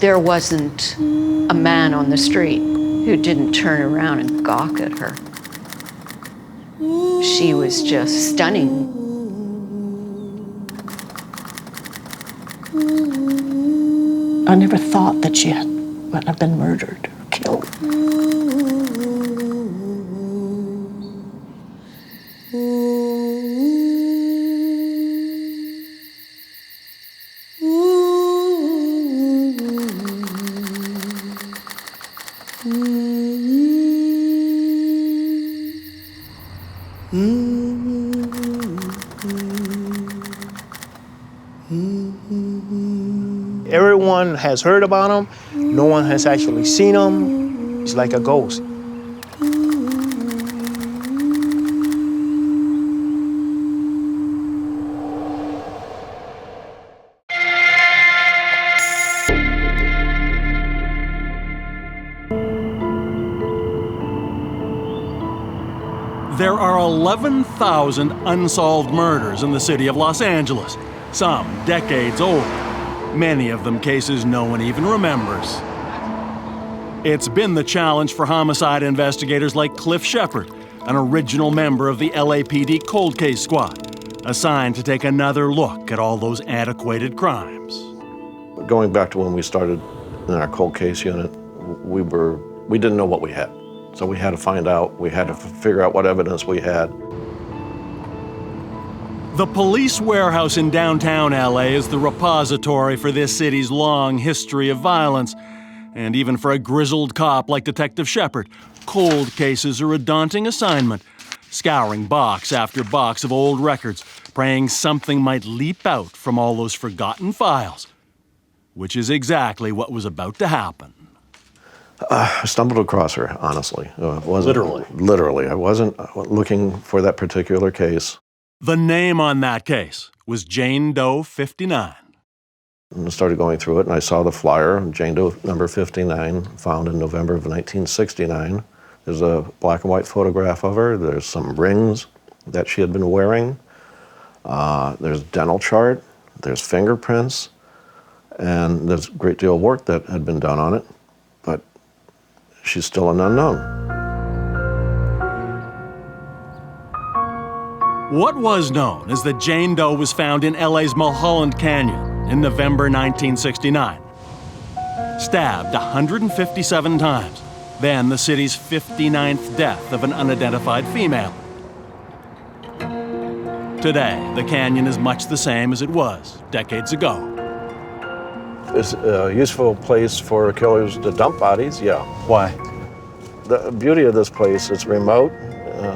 There wasn't a man on the street who didn't turn around and gawk at her. She was just stunning. I never thought that she would have been murdered or killed. Everyone has heard about him. No one has actually seen him. He's like a ghost. There are 11,000 unsolved murders in the city of Los Angeles, some decades old. Many of them cases no one even remembers. It's been the challenge for homicide investigators like Cliff Shepard, an original member of the LAPD Cold Case Squad, assigned to take another look at all those antiquated crimes. Going back to when we started in our cold case unit, we didn't know what we had. So we had to find out, we had to figure out what evidence we had. The police warehouse in downtown LA is the repository for this city's long history of violence. And even for a grizzled cop like Detective Shepard, cold cases are a daunting assignment, scouring box after box of old records, praying something might leap out from all those forgotten files, which is exactly what was about to happen. I stumbled across her, honestly. Literally? Literally. I wasn't looking for that particular case. The name on that case was Jane Doe 59. And I started going through it, and I saw the flyer, Jane Doe number 59, found in November of 1969. There's a black and white photograph of her. There's some rings that she had been wearing. There's a dental chart. There's fingerprints. And there's a great deal of work that had been done on it. But she's still an unknown. What was known is that Jane Doe was found in LA's Mulholland Canyon in November 1969. Stabbed 157 times, then the city's 59th death of an unidentified female. Today, the canyon is much the same as it was decades ago. It's a useful place for killers to dump bodies, yeah. Why? The beauty of this place, it's remote,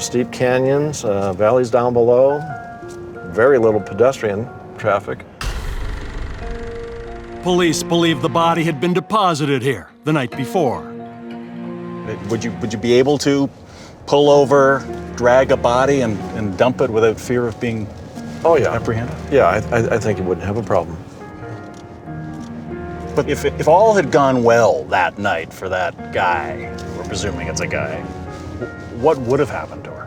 steep canyons, valleys down below, very little pedestrian traffic. Police believe the body had been deposited here the night before. Would you be able to pull over, drag a body, and dump it without fear of being apprehended? Yeah, I think you wouldn't have a problem. But if all had gone well that night for that guy, we're presuming it's a guy, what would have happened to her?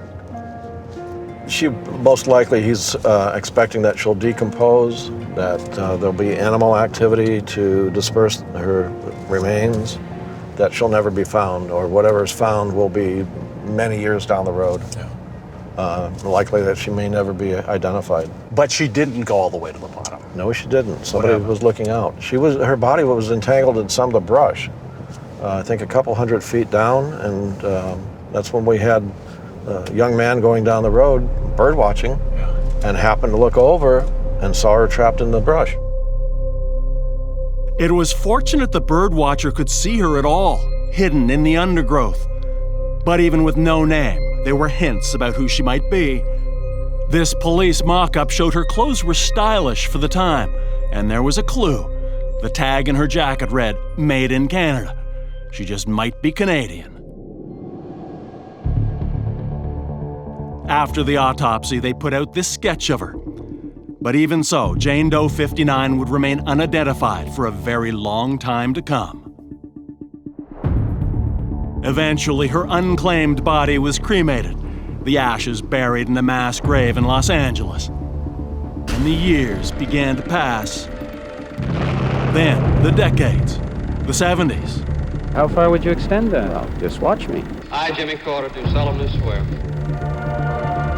Most likely he's expecting that she'll decompose, that there'll be animal activity to disperse her remains, that she'll never be found, or whatever is found will be many years down the road. Yeah. Likely that she may never be identified. But she didn't go all the way to the bottom. No, she didn't. Somebody was looking out. Her body was entangled in some of the brush. I think a couple 100 feet down, and that's when we had a young man going down the road, bird watching, and happened to look over and saw her trapped in the brush. It was fortunate the bird watcher could see her at all, hidden in the undergrowth. But even with no name, there were hints about who she might be. This police mock-up showed her clothes were stylish for the time, and there was a clue. The tag in her jacket read, "Made in Canada." She just might be Canadian. After the autopsy, they put out this sketch of her. But even so, Jane Doe 59 would remain unidentified for a very long time to come. Eventually, her unclaimed body was cremated, the ashes buried in a mass grave in Los Angeles. And the years began to pass. Then, the decades, the 70s. How far would you extend that? Well, just watch me. I, Jimmy Carter, do solemnly swear.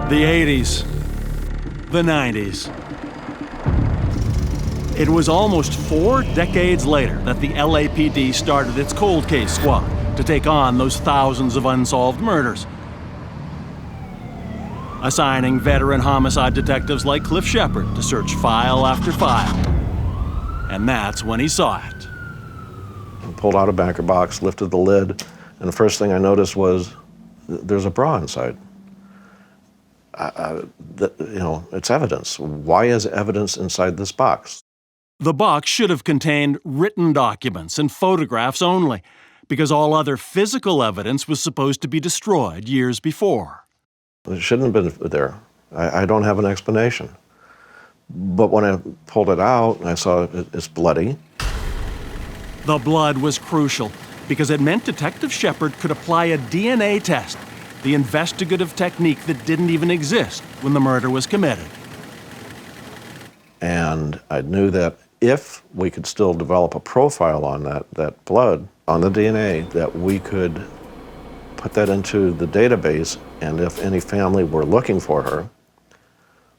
The 80s, the 90s. It was almost 4 decades later that the LAPD started its cold case squad to take on those thousands of unsolved murders, assigning veteran homicide detectives like Cliff Shepard to search file after file. And that's when he saw it. I pulled out a banker box, lifted the lid, and the first thing I noticed was there's a bra inside. It's evidence. Why is evidence inside this box? The box should have contained written documents and photographs only, because all other physical evidence was supposed to be destroyed years before. It shouldn't have been there. I don't have an explanation. But when I pulled it out, I saw it's bloody. The blood was crucial because it meant Detective Shepard could apply a DNA test, the investigative technique that didn't even exist when the murder was committed. And I knew that if we could still develop a profile on that blood, on the DNA, that we could put that into the database, and if any family were looking for her,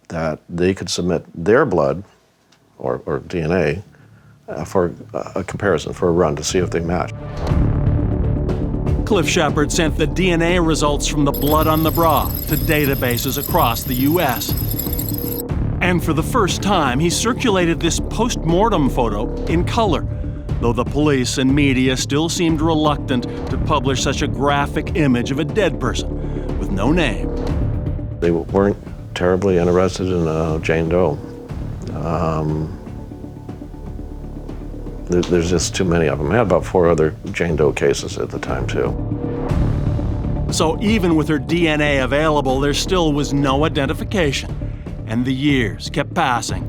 that they could submit their blood or DNA for a comparison, for a run, to see if they matched. Cliff Shepard sent the DNA results from the blood on the bra to databases across the U.S. And for the first time, he circulated this post-mortem photo in color, though the police and media still seemed reluctant to publish such a graphic image of a dead person with no name. They weren't terribly interested in Jane Doe. There's just too many of them. I had about 4 other Jane Doe cases at the time, too. So even with her DNA available, there still was no identification. And the years kept passing.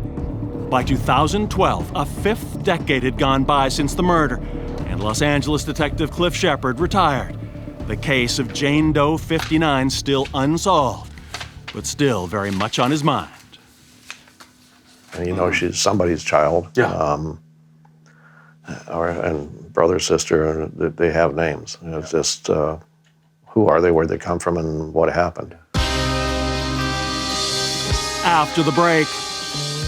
By 2012, a 5th decade had gone by since the murder, and Los Angeles detective Cliff Shepard retired. The case of Jane Doe 59 still unsolved, but still very much on his mind. And she's somebody's child. Yeah. And brother, sister, and they have names. It's just, who are they, where they come from, and what happened. After the break,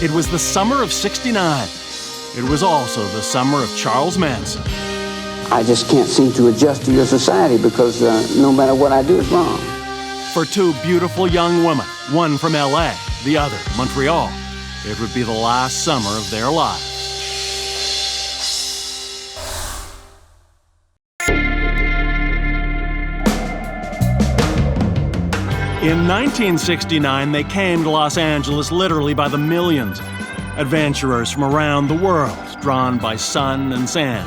it was the summer of '69. It was also the summer of Charles Manson. I just can't seem to adjust to your society because no matter what I do, it's wrong. For 2 beautiful young women, one from LA, the other Montreal, it would be the last summer of their lives. In 1969, they came to Los Angeles literally by the millions. Adventurers from around the world, drawn by sun and sand,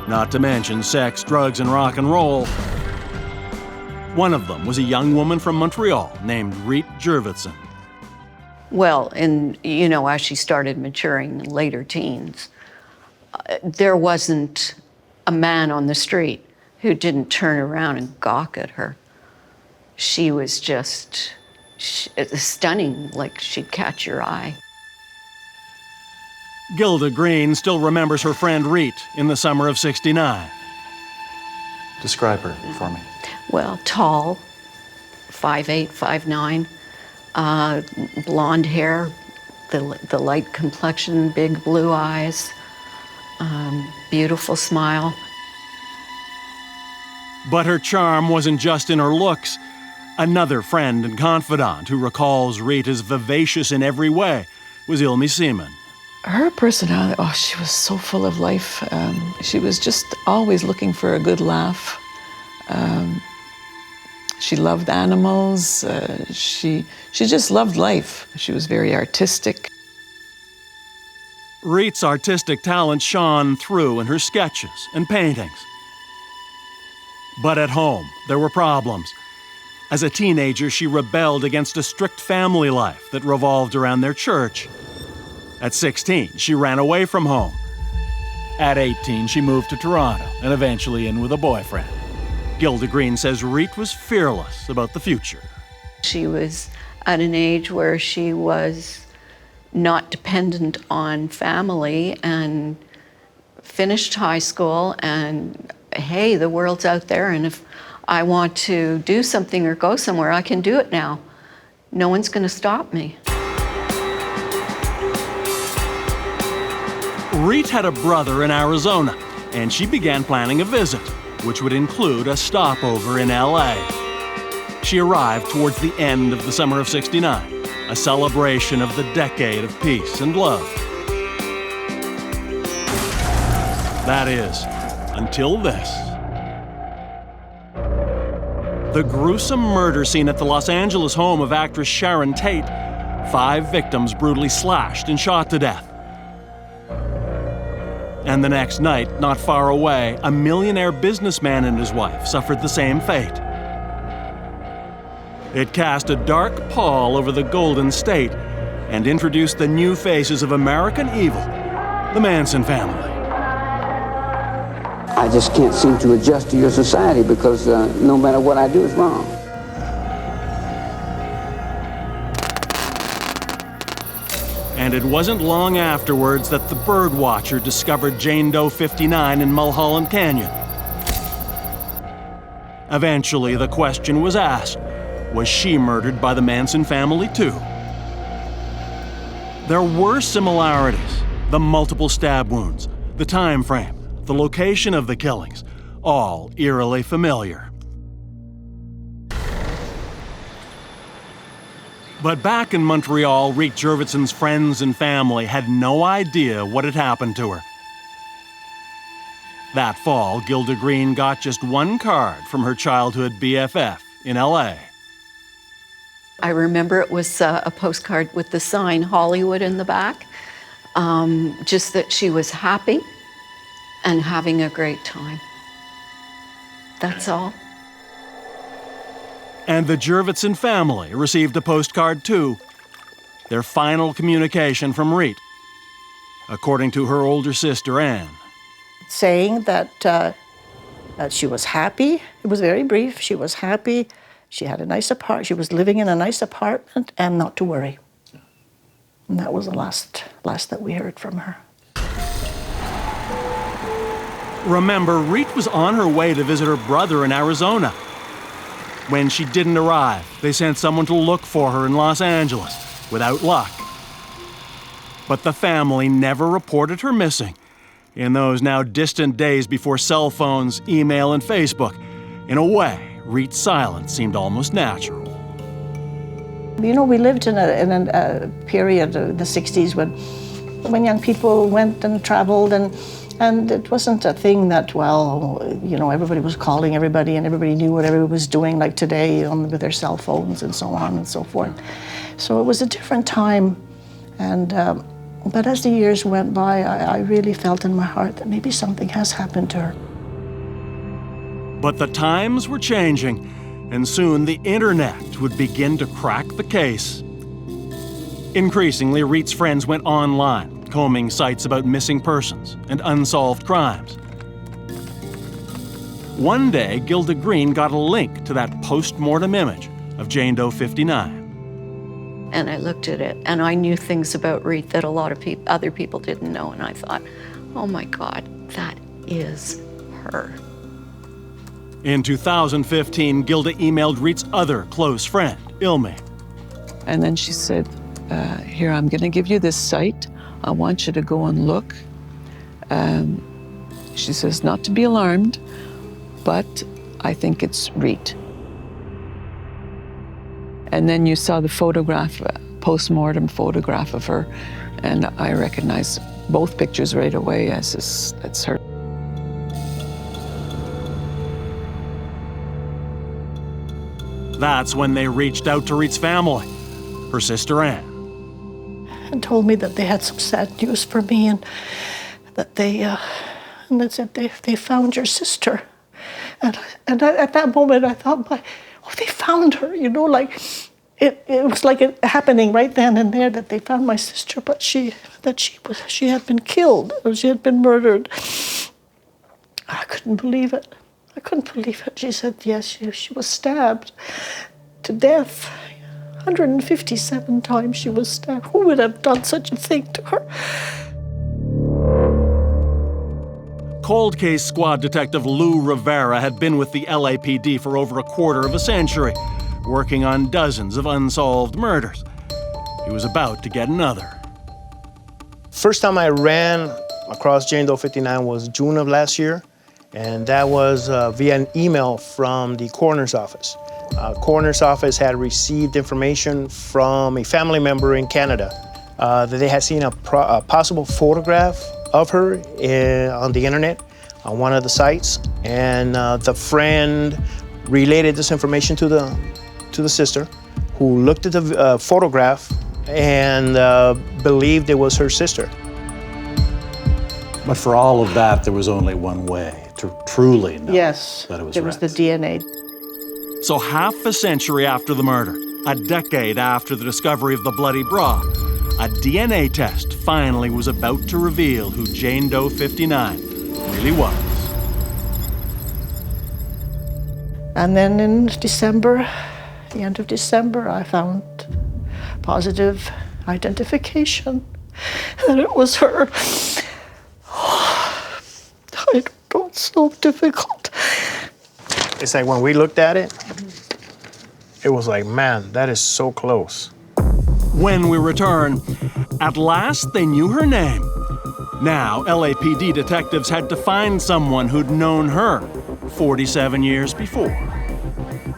not to mention sex, drugs, and rock and roll. One of them was a young woman from Montreal named Reit Jurvetson. Well, and as she started maturing in later teens, there wasn't a man on the street who didn't turn around and gawk at her. She was just stunning, like she'd catch your eye. Gilda Green still remembers her friend Reit in the summer of '69. Describe her for me. Well, tall, 5'8", 5'9", blonde hair, the light complexion, big blue eyes, beautiful smile. But her charm wasn't just in her looks. Another friend and confidant who recalls Reit as vivacious in every way was Ilmi Seaman. Her personality, she was so full of life. She was just always looking for a good laugh. She loved animals. She just loved life. She was very artistic. Reit's artistic talent shone through in her sketches and paintings. But at home, there were problems. As a teenager, she rebelled against a strict family life that revolved around their church. At 16, she ran away from home. At 18, she moved to Toronto and eventually in with a boyfriend. Gilda Green says Reit was fearless about the future. She was at an age where she was not dependent on family and finished high school, and hey, the world's out there, and if I want to do something or go somewhere, I can do it now. No one's going to stop me. Reit had a brother in Arizona, and she began planning a visit, which would include a stopover in LA. She arrived towards the end of the summer of '69, a celebration of the decade of peace and love. That is, until this. The gruesome murder scene at the Los Angeles home of actress Sharon Tate, 5 victims brutally slashed and shot to death. And the next night, not far away, a millionaire businessman and his wife suffered the same fate. It cast a dark pall over the Golden State and introduced the new faces of American evil, the Manson family. I just can't seem to adjust to your society because no matter what I do, it's wrong. And it wasn't long afterwards that the birdwatcher discovered Jane Doe 59 in Mulholland Canyon. Eventually, the question was asked, was she murdered by the Manson family too? There were similarities: the multiple stab wounds, the time frame, the location of the killings, all eerily familiar. But back in Montreal, Reit Jurvetson's friends and family had no idea what had happened to her. That fall, Gilda Green got just one card from her childhood BFF in LA. I remember it was a postcard with the sign Hollywood in the back, just that she was happy and having a great time. That's all. And the Jurvetson family received a postcard too, their final communication from Reit, according to her older sister Anne. Saying that she was happy. It was very brief. She was happy. She had a nice apartment. She was living in a nice apartment, and not to worry. And that was the last that we heard from her. Remember, Reit was on her way to visit her brother in Arizona. When she didn't arrive, they sent someone to look for her in Los Angeles, without luck. But the family never reported her missing. In those now distant days before cell phones, email, and Facebook, in a way, Reit's silence seemed almost natural. You know, we lived in a period of the 60s when young people went and traveled, and it wasn't a thing that, well, you know, everybody was calling everybody and everybody knew what everybody was doing, like today with their cell phones and so on and so forth. So it was a different time, and but as the years went by, I really felt in my heart that maybe something has happened to her. But the times were changing, and soon the internet would begin to crack the case. Increasingly, Reit's friends went online, combing sites about missing persons and unsolved crimes. One day, Gilda Green got a link to that post-mortem image of Jane Doe 59. And I looked at it, and I knew things about Reit that a lot of other people didn't know, and I thought, oh my God, that is her. In 2015, Gilda emailed Reit's other close friend, Ilmi. And then she said, here, I'm going to give you this site. I want you to go and look. She says, not to be alarmed, but I think it's Reit. And then you saw the photograph, post-mortem photograph of her, and I recognized both pictures right away as it's her. That's when they reached out to Reit's family, her sister Anne. And told me that they had some sad news for me, and that they said they found your sister. And at that moment I thought, oh, they found her, you know, like it was like it happening right then and there that they found my sister, but she had been killed, or she had been murdered. I couldn't believe it. I couldn't believe it. She said, yes, she was stabbed to death. 157 times she was stabbed. Who would have done such a thing to her? Cold Case Squad Detective Lou Rivera had been with the LAPD for over a quarter of a century, working on dozens of unsolved murders. He was about to get another. First time I ran across Jane Doe 59 was June of last year, and that was via an email from the coroner's office. Coroner's office had received information from a family member in Canada that they had seen a possible photograph of her on the internet on one of the sites, and the friend related this information to the sister, who looked at the photograph and believed it was her sister. But for all of that, there was only one way to truly know yes, that it was there was Reit. the DNA. So half a century after the murder, a decade after the discovery of the bloody bra, a DNA test finally was about to reveal who Jane Doe 59 really was. And then in December, the end of December, I found positive identification that it was her. I don't know, it's so difficult. It's like when we looked at it, it was like, man, that is so close. When we return, at last they knew her name. Now, LAPD detectives had to find someone who'd known her 47 years before.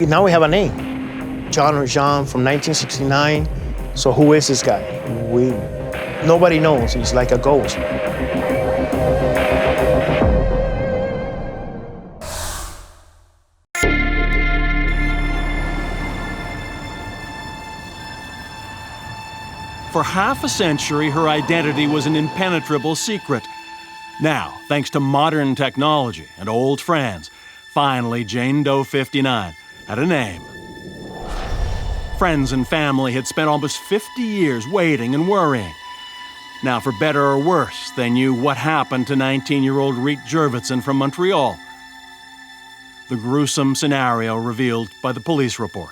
Now we have a name, John or Jean from 1969. So who is this guy? Nobody knows. He's like a ghost. For half a century, her identity was an impenetrable secret. Now, thanks to modern technology and old friends, finally Jane Doe 59 had a name. Friends and family had spent almost 50 years waiting and worrying. Now, for better or worse, they knew what happened to 19-year-old Reit Jurvetson from Montreal. The gruesome scenario revealed by the police report.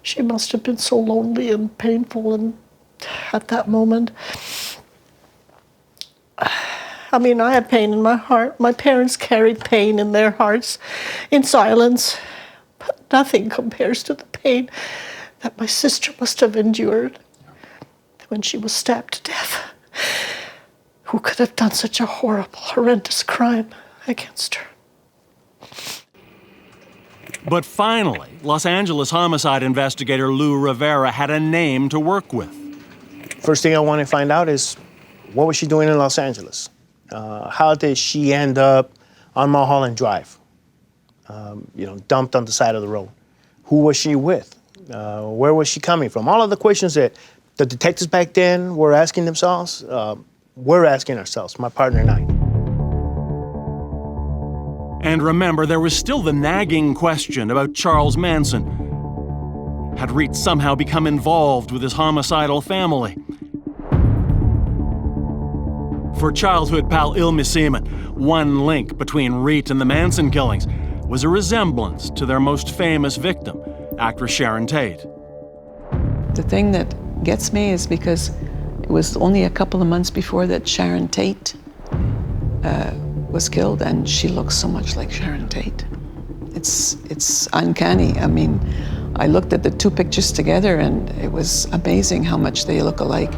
She must have been so lonely and painful and at that moment. I mean, I had pain in my heart. My parents carried pain in their hearts in silence, but nothing compares to the pain that my sister must have endured when she was stabbed to death. Who could have done such a horrible, horrendous crime against her? But finally, Los Angeles homicide investigator Lou Rivera had a name to work with. First thing I want to find out is, what was she doing in Los Angeles? How did she end up on Mulholland Drive? Dumped on the side of the road? Who was she with? Where was she coming from? All of the questions that the detectives back then were asking themselves, we're asking ourselves, my partner and I. And remember, there was still the nagging question about Charles Manson. Had Reit somehow become involved with his homicidal family? For childhood pal Ilmi Seaman, one link between Reit and the Manson killings was a resemblance to their most famous victim, actress Sharon Tate. The thing that gets me is because it was only a couple of months before that Sharon Tate was killed, and she looks so much like Sharon Tate. It's uncanny. I mean, I looked at the two pictures together, and it was amazing how much they look alike.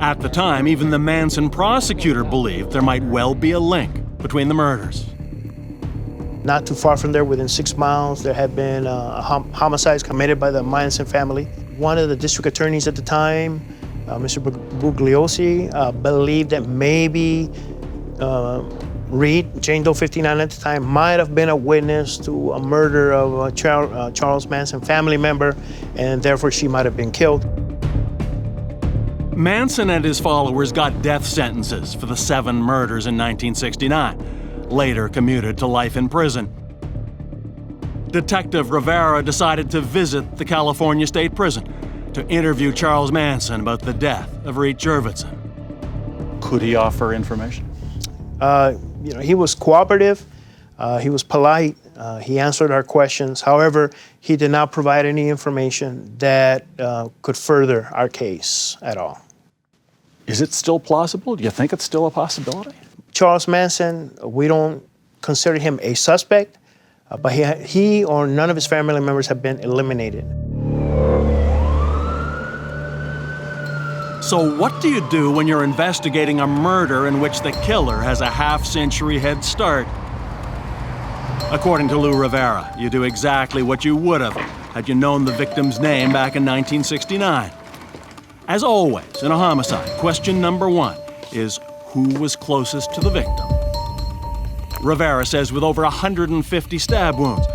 At the time, even the Manson prosecutor believed there might well be a link between the murders. Not too far from there, within 6 miles, there had been homicides committed by the Manson family. One of the district attorneys at the time, Mr. Bugliosi, believed that maybe Reit, Jane Doe 59 at the time, might have been a witness to a murder of a Charles Manson family member, and therefore she might have been killed. Manson and his followers got death sentences for the 7 murders in 1969, later commuted to life in prison. Detective Rivera decided to visit the California State Prison to interview Charles Manson about the death of Reit Jurvetson. Could he offer information? He was cooperative, he was polite, he answered our questions. However, he did not provide any information that could further our case at all. Is it still plausible? Do you think it's still a possibility? Charles Manson, we don't consider him a suspect, but he or none of his family members have been eliminated. So what do you do when you're investigating a murder in which the killer has a half-century head start? According to Lou Rivera, you do exactly what you would have had you known the victim's name back in 1969. As always, in a homicide, question number 1 is who was closest to the victim? Rivera says with over 150 stab wounds,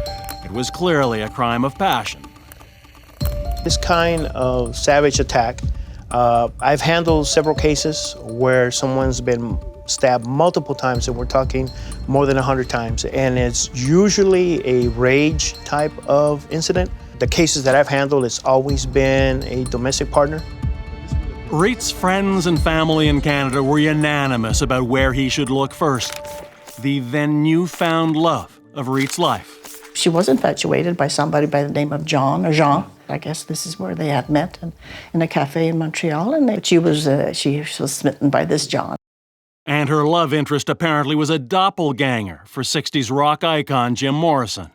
it was clearly a crime of passion. This kind of savage attack, I've handled several cases where someone's been stabbed multiple times, and we're talking more than 100 times, and it's usually a rage type of incident. The cases that I've handled, it's always been a domestic partner. Reit's friends and family in Canada were unanimous about where he should look first. The then newfound love of Reit's life. She was infatuated by somebody by the name of John, or Jean. I guess this is where they had met, in a cafe in Montreal, and she was smitten by this John. And her love interest apparently was a doppelganger for 60s rock icon Jim Morrison.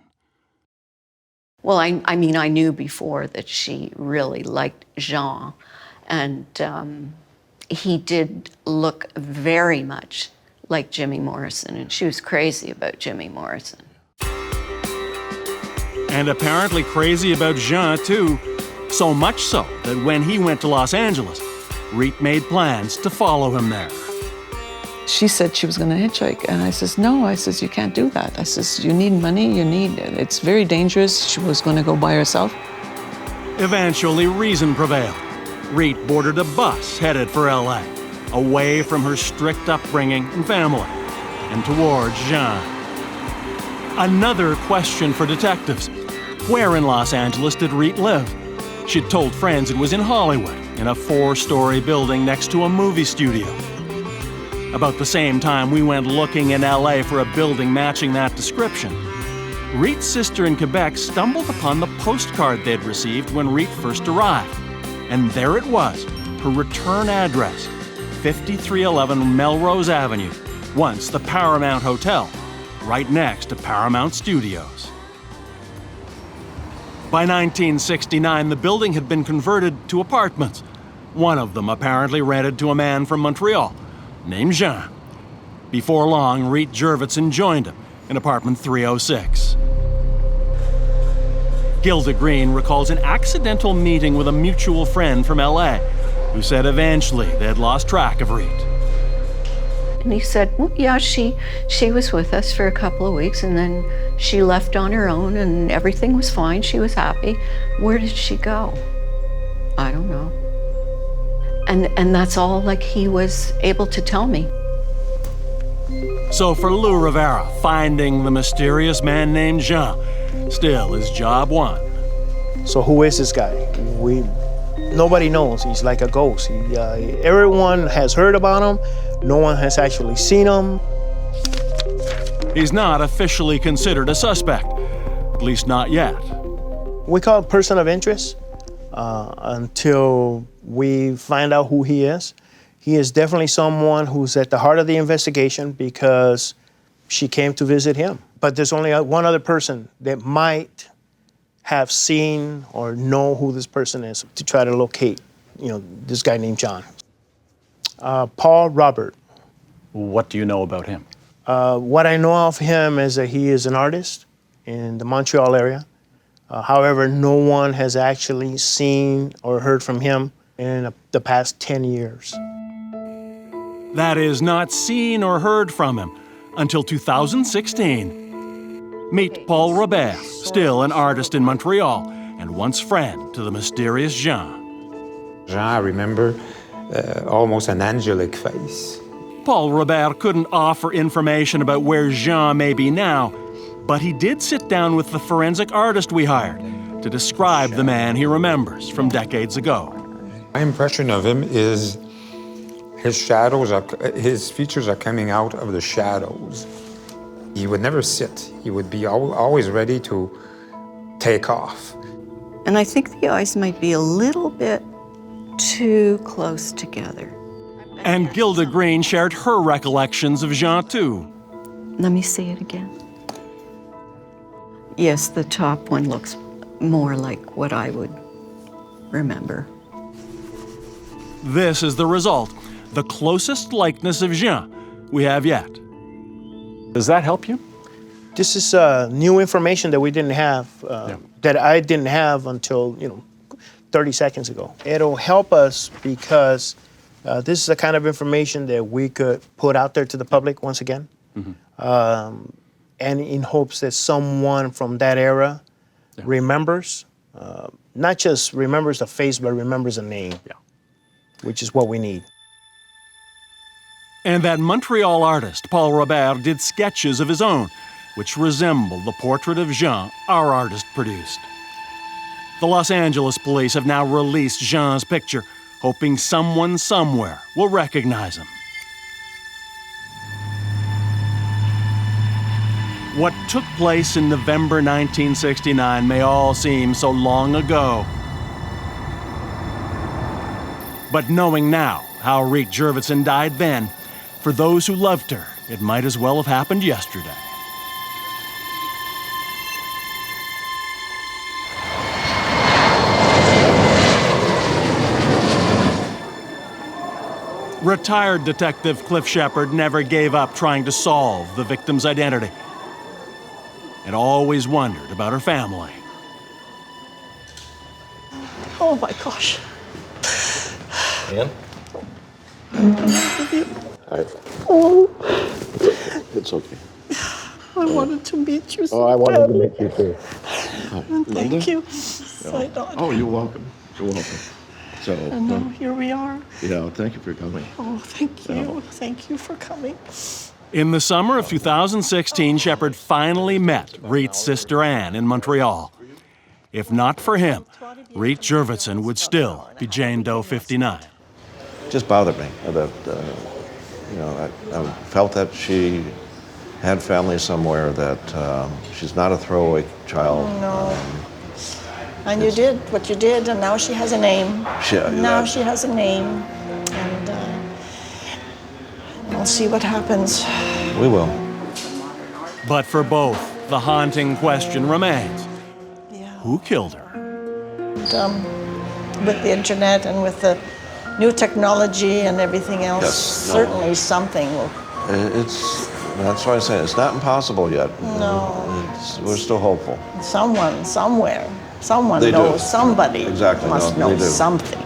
Well, I mean, I knew before that she really liked Jean, and he did look very much like Jimmy Morrison, and she was crazy about Jimmy Morrison. And apparently crazy about Jean, too. So much so that when he went to Los Angeles, Reit made plans to follow him there. She said she was going to hitchhike, and I says, no, I says, you can't do that. I says, you need money, it's very dangerous. She was going to go by herself. Eventually, reason prevailed. Reit boarded a bus headed for LA, away from her strict upbringing and family, and towards Jean. Another question for detectives. Where in Los Angeles did Reit live? She'd told friends it was in Hollywood, in a 4-story building next to a movie studio. About the same time we went looking in LA for a building matching that description, Reit's sister in Quebec stumbled upon the postcard they'd received when Reit first arrived. And there it was, her return address, 5311 Melrose Avenue, once the Paramount Hotel, right next to Paramount Studios. By 1969, the building had been converted to apartments, one of them apparently rented to a man from Montreal, named Jean. Before long, Reit Jurvetson joined him in apartment 306. Gilda Green recalls an accidental meeting with a mutual friend from LA who said eventually they had lost track of Reit. And he said, well, yeah, she was with us for a couple of weeks, and then she left on her own, and everything was fine. She was happy. Where did she go? I don't know. And that's all like he was able to tell me. So for Lou Rivera, finding the mysterious man named Jean still is job one. So who is this guy? Nobody knows. He's like a ghost. Everyone has heard about him. No one has actually seen him. He's not officially considered a suspect, at least not yet. We call it person of interest until we find out who he is. He is definitely someone who's at the heart of the investigation because she came to visit him. But there's only one other person that might have seen or know who this person is to try to locate, this guy named John. Paul Robert. What do you know about him? What I know of him is that he is an artist in the Montreal area. However, no one has actually seen or heard from him in the past 10 years. That is, not seen or heard from him until 2016. Meet Paul Robert, still an artist in Montreal and once friend to the mysterious Jean. Jean, I remember, almost an angelic face. Paul Robert couldn't offer information about where Jean may be now, but he did sit down with the forensic artist we hired to describe the man he remembers from decades ago. My impression of him is his features are coming out of the shadows. He would never sit. He would be always ready to take off. And I think the eyes might be a little bit too close together. And Gilda Green shared her recollections of Jean, too. Let me see it again. Yes, the top one looks more like what I would remember. This is the result, the closest likeness of Jean we have yet. Does that help you? This is new information that we didn't have, that I didn't have until 30 seconds ago. It'll help us because this is the kind of information that we could put out there to the public once again, and in hopes that someone from that era remembers, not just remembers the face, but remembers a name, which is what we need. And that Montreal artist, Paul Robert, did sketches of his own, which resemble the portrait of Jean our artist produced. The Los Angeles police have now released Jean's picture, hoping someone somewhere will recognize him. What took place in November 1969 may all seem so long ago. But knowing now how Reit Jurvetson died then, for those who loved her, it might as well have happened yesterday. Retired Detective Cliff Shepard never gave up trying to solve the victim's identity and always wondered about her family. Oh my gosh. Ann? Oh, It's okay. I wanted to meet you so Oh, I wanted to badly. meet you too. Thank you. So Oh, you're welcome. You're welcome. So, and now here we are. thank you for coming. Oh, thank you. Thank you for coming. In the summer of 2016, Shepard finally met Reit's sister Ann in Montreal. If not for him, Reit Jurvetson would still be Jane Doe 59. It just bothered me that, I felt that she had family somewhere, that she's not a throwaway child. Oh, no. And you did what you did, and now she has a name. Now she has a name, and we'll see what happens. We will. But for both, the haunting question remains. Who killed her? And, with the internet and with the new technology and everything else, certainly something will. That's why I say it's not impossible yet. No. We're still hopeful. Someone, somewhere, someone They knows, do. somebody Exactly. must No, know they do. something.